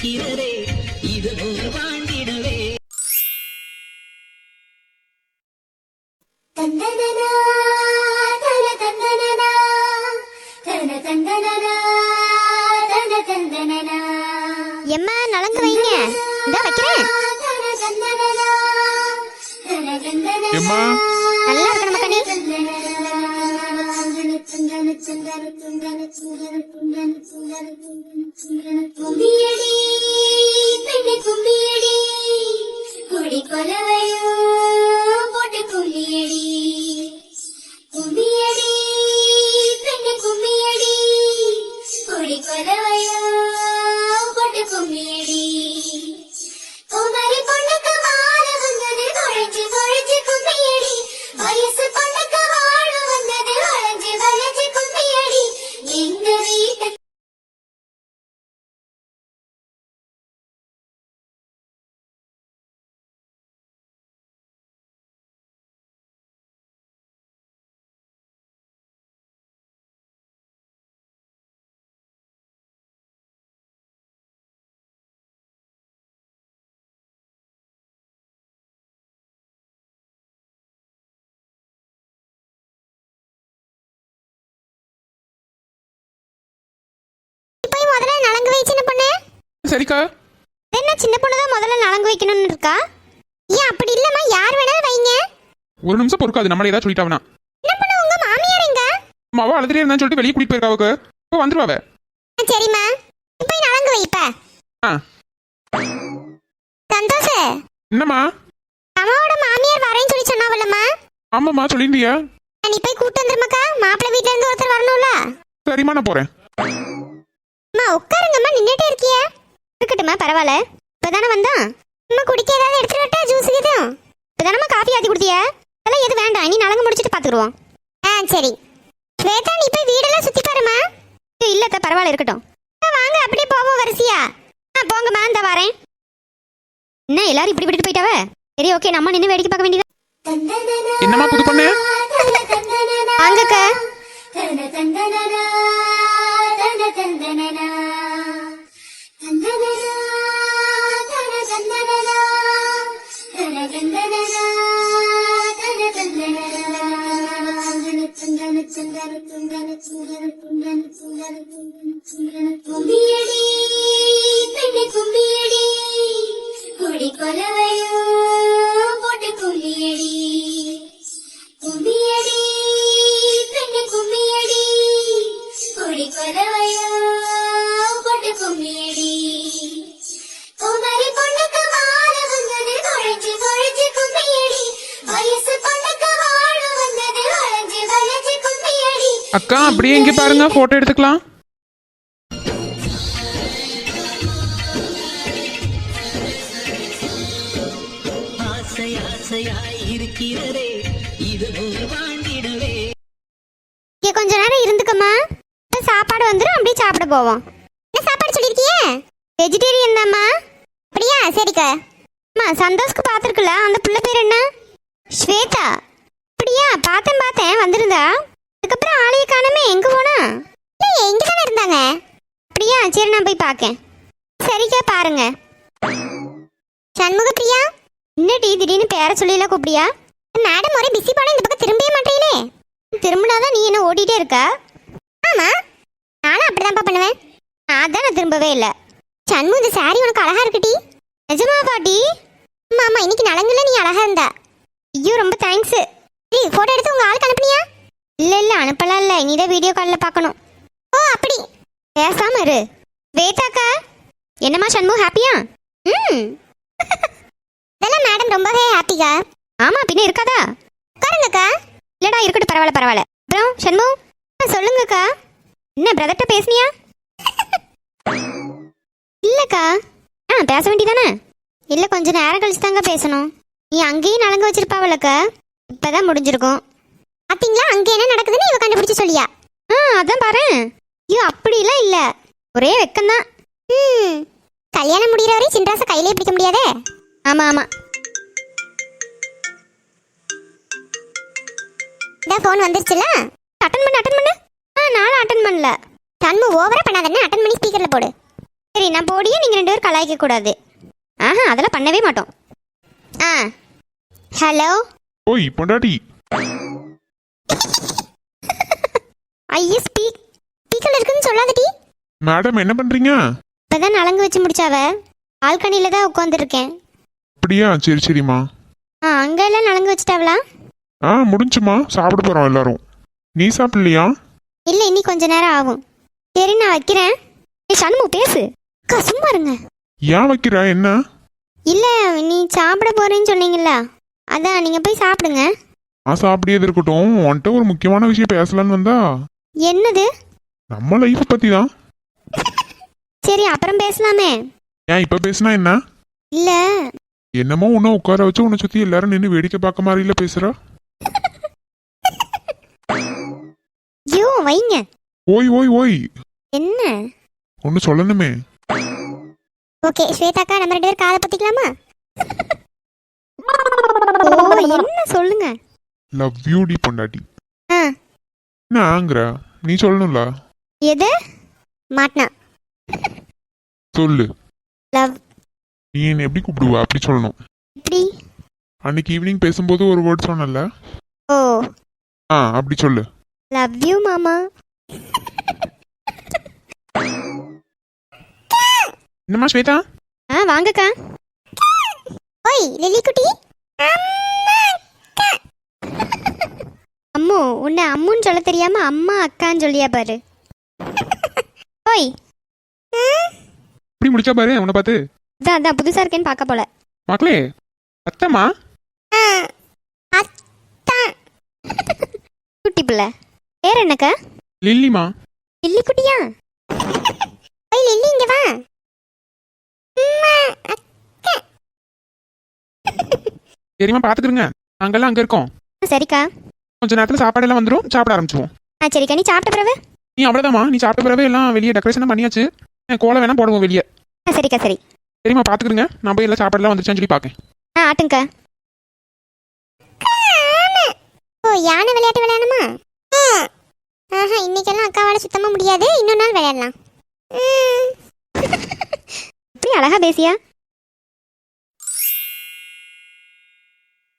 இருக்கிறதே இது ஒரு வாழ்ந்திடவே. தந்தனனா தன தந்தனனா தன தந்தனனா தன தந்தனனா. எம்மா நலங்கு வைங்க, இந்த வைக்கிறேன். எம்மா நல்லா இருக்கு நம்ம கண்ணி. கும்பியடி பெண்ணை கும்பியடி குடி கொலவையோ போட்டு கும்பியடி. கும்பியடி பெண்ணை கும்பியடி குடி கொலவையோ போட்டு கும்பியடி. குமரி பொண்ணுக்கு மாற வந்தது குழைஞ்சு குழைஞ்சு கும்பியடி. வயசு பொண்ணுக்கு வாழ வந்தது வளைஞ்சு வளைஞ்சு கும்பியடி. எங்க வீட்டு போய் முதல்ல நலங்கு வை சின்ன பொண்ணு. சரிக்கா. என்ன சின்ன பொண்ணு தான் முதல்ல நலங்கு வைக்கணும்னு இருக்கா? ஏன் அப்படி இல்லம்மா, யார் வேணாலும் வைங்க. ஒரு நிமிஷம் பொறுக்காது, நம்மள ஏதாவது சொல்லிட்டாவனா. என்ன பண்ண உங்க மாமியார் எங்க? அவ அழுதுறே இருந்தான்னு சொல்லிட்டு வெளியே கூட்டிட்டு போயிருக்காவுக்கு. இப்போ வந்துருவாவ. சரிம்மா, போய் நலங்கு வைப்ப. ஆ சந்தோஷ, என்னம்மா? அம்மாவோட மாமியார் வரேன்னு சொல்லி சொன்னாவல்லம்மா. ஆமாம்மா சொல்லிருந்தியா? நீ போய் கூட்டு வந்துருமாக்கா, மாப்பிள்ளை வீட்ல இருந்து ஒருத்தர் வரணும்ல. சரிம்மா நான் போறேன். அம்மா உட்காருங்கம்மா, நின்னுட்டே இருக்கிய. இருக்கட்டும்மா, பரவாயில்ல. இப்பதானே வந்தான். அம்மா குடிக்க ஏதாவது எடுத்துட்டு வரட்டா? ஜூஸ் எதுவும்? இப்பதானம்மா காஃபி ஆத்தி கொடுத்திய. அதெல்லாம் எது வேண்டாம், இனி நலங்கு முடிச்சிட்டு பாத்துக்குருவோம். சரி ஸ்வேதா, நீ போய் வீடெல்லாம் சுத்தி பாருமா. இல்லத்த பரவாயில்ல, இருக்கட்டும். வாங்க அப்படியே போவோம் வரிசையா. போங்கம்மா, இந்த வரேன். என்ன எல்லாரும் இப்படி விட்டுட்டு போயிட்டாவ? சரி ஓகே, நம்ம நின்று வேடிக்கை பார்க்க வேண்டியது. என்னம்மா புது பொண்ணு? வாங்கக்கா. கும்பியடி பெண்ணை கும்பியடி குடி கொலவையோ போட்டு கும்பியடி. கும்பியடி பெண்ணை கும்பியடி குடி கொலவையோ போட்டு கும்பியடி. குமரி பொண்ணுக்கு மாற வந்தது குழைஞ்சு குழைஞ்சு கும்பியடி. வயசு பொண்ணுக்கு வாழ வந்தது வளைஞ்சு வளைஞ்சு கும்பியடி. அக்கா அப்படியே இங்க பாருங்க, போட்டோ எடுத்துக்கலாம். ஆசை ஆசையாய் இருக்கிறதே இது ஒரு வாழ்ந்திடவே. இங்க கொஞ்ச நேரம் இருந்துக்கம்மா, சாப்பாடு வந்துடும், அப்படியே சாப்பிட போவோம். என்ன சாப்பாடு சொல்லிருக்கியே? வெஜிடேரியன் தாம்மா. அப்படியா? சரிக்கா. அம்மா சந்தோஷ்க்கு பார்த்துருக்குல்ல, அந்த பிள்ளை பேர் என்ன? ஸ்வேதா. அப்படியா? பார்த்தேன் வந்திருந்தா. அதுக்கப்புறம் ஆளைய காணமே, எங்க போனா? இல்லை எங்க தானே இருந்தாங்க. அப்படியா? சரி நான் போய் பார்க்கேன். சரிக்கா, பாருங்க. சண்முக பிரியா, என்னடி திடீர்னு பேர சொல்லிலாம் கூப்பிடியா? மேடம் ஒரே பிஸி போல, இந்த பக்கம் திரும்பவே மாட்டேங்களே. திரும்பினாதான் நீ என்ன ஓடிட்டே இருக்கா? ஆமா, நானும் அப்படிதான்ப்பா பண்ணுவேன். அதான் நான் திரும்பவே இல்லை. சண்மு, இந்த சாரி உனக்கு அழகா இருக்குடி. நிஜமா பாட்டி? ஆமா ஆமா, இன்னைக்கு நலங்குல நீ அழகா இருந்தா. ஐயோ ரொம்ப தேங்க்ஸ். போட்டோ எடுத்து உங்க ஆளுக்கு அனுப்புனியா? இல்ல அனுப்பலாம் இல்ல, இனிதான் வீடியோ காலில் பார்க்கணும். ஓ அப்படி, பேசாம இரு. வேதாக்கா, என்னம்மா சண்மு, ஹாப்பியா? இதெல்லாம் மேடம் ரொம்பவே ஹாப்பிக்கா. ஆமா பின்ன இருக்காதா? உட்காருங்கக்கா. இல்லடா இருக்கட்டும், பரவாயில்ல. அப்புறம் சண்மு சொல்லுங்கக்கா. என்ன பிரதர்ட்ட பேசுனியா? இல்லக்கா. பேச வேண்டியதானே? இல்ல கொஞ்ச நேரம் கழிச்சு தாங்க பேசணும். நீ அங்கேயும் நலங்கு வச்சிருப்பாவலக்கா, இப்பதான் முடிஞ்சிருக்கும். பாத்தீங்களா அங்க என்ன நடக்குதுன்னு இவ கண்டுபிடிச்சு சொல்லியா? அதான் பாரு. ஐயோ அப்படிலாம் இல்ல, ஒரே வெக்கம்தான். கல்யாணம் முடிகிற வரை சின்ராச கையிலே பிடிக்க முடியாதே. ஆமா இந்த ஃபோன் வந்துருச்சுல, அட்டன் பண்ணு. நானும் அட்டன் பண்ணல. தன்மு ஓவரா பண்ணாதன்னு அட்டன் பண்ணி ஸ்பீக்கர்ல போடு. சரி நான் போடியே நீங்கள் 2 பேரும் கலாய்க்க கூடாது. ஆஹா அதெல்லாம் பண்ணவே மாட்டோம். ஆ ஹலோ. ஓய் பொண்டாட்டி. ஐயா ஸ்பீக்கர்ல இருக்குன்னு சொல்லாதடி. மேடம் என்ன பண்றீங்க? இப்பதான் நலங்கு வச்சு முடிச்சாவ. பால்கனியில தான் உட்காந்துருக்கேன். அப்படியா, சரி சரிம்மா. அங்க எல்லாம் நலங்கு வச்சுட்டாவளா? முடிஞ்சுமா, சாப்பிட போறோம் எல்லாரும். நீ சாப்பிடலையா? இல்ல இன்னி கொஞ்ச நேரம் ஆகும். சரி நான் வைக்கிறேன். சண்மு பேசு. அக்கா சும்மா இருங்க. ஏன் வைக்கிற, என்ன? இல்ல நீ சாப்பிட போறேன்னு சொன்னீங்கல்ல, அதான் நீங்க போய் சாப்பிடுங்க. சாப்பிடியது இருக்கட்டும், உன்கிட்ட ஒரு முக்கியமான விஷயம் பேசலான்னு வந்தா. என்னது? நம்ம லைஃப் பத்தி தான். சரி அப்புறம் பேசலாமே. ஏன் இப்ப பேசினா என்ன? இல்ல என்னமோ உன்ன உட்கார வச்சு உன்னை சுத்தி எல்லாரும் நின்று வேடிக்கை பார்க்க மாதிரில பேசுற. ஐயோ வைங்க. ஓய் ஓய் ஓய். என்ன? ஒன்னு சொல்லணுமே. ஓகே ஸ்வேதாக்கா நம்ம 2 பேரும் காதை பத்திக்கலாமா? ஓ என்ன சொல்லுங்க. லவ் யூ டி பொண்டாட்டி. ஆ என்ன ஆங்குற? நீ சொல்லணும்ல. எது? மாட்னா. சொல்லு. லவ். நீ என்ன எப்படி கூப்பிடுவ அப்படி சொல்லணும். எப்படி? அன்னைக்கு ஈவினிங் பேசும்போது ஒரு வேர்ட் சொன்னல. ஓ அப்படி சொல்லு. லவ் யூ மாமா. என்னம்மா ஸ்வேதா? வாங்கக்கா. ஓய் லிலி குட்டி. அம்மு உன்னை அம்முன்னு சொல்ல தெரியாம அம்மா அக்கான்னு சொல்லியா பாரு. ஓய் இப்படி முடிச்சா பாரு உன்னை பார்த்து. அதான் புதுசா இருக்கேன்னு பார்க்க போல. மக்களே அத்தம்மா. குட்டி பிள்ளை பேர் என்னக்கா? லில்லிமா. லில்லி குட்டியா? ஓய் லில்லி இங்க வா. சரிம்மா பாத்துக்கிறங்க, நாங்கெல்லாம் அங்க இருக்கோம். சரிக்கா. கொஞ்ச நேரத்துல சாப்பாடு எல்லாம் வந்துடும், சாப்பிட ஆரம்பிச்சுவோம். சரிக்கா நீ சாப்பிட்ட பிறகு? நீ அவ்வளவுதாம்மா, நீ சாப்பிட்ட பிறகு எல்லாம் வெளியே டெக்கரேஷன் பண்ணியாச்சு. கோலம் வேணா போடுவோம் வெளியே. சரிக்கா சரி. சரிம்மா பாத்துக்கிறங்க, நான் போய் எல்லாம் சாப்பாடுலாம் வந்துச்சான்னு சொல்லி பாக்கேன். ஆட்டுங்கக்கா. ஓ யானை விளையாட்டு விளையாடணுமா? இன்னைக்கெல்லாம் அக்காவால சுத்தமா முடியாது, இன்னொரு நாள் விளையாடலாம். இப்படி அழகா பேசியா?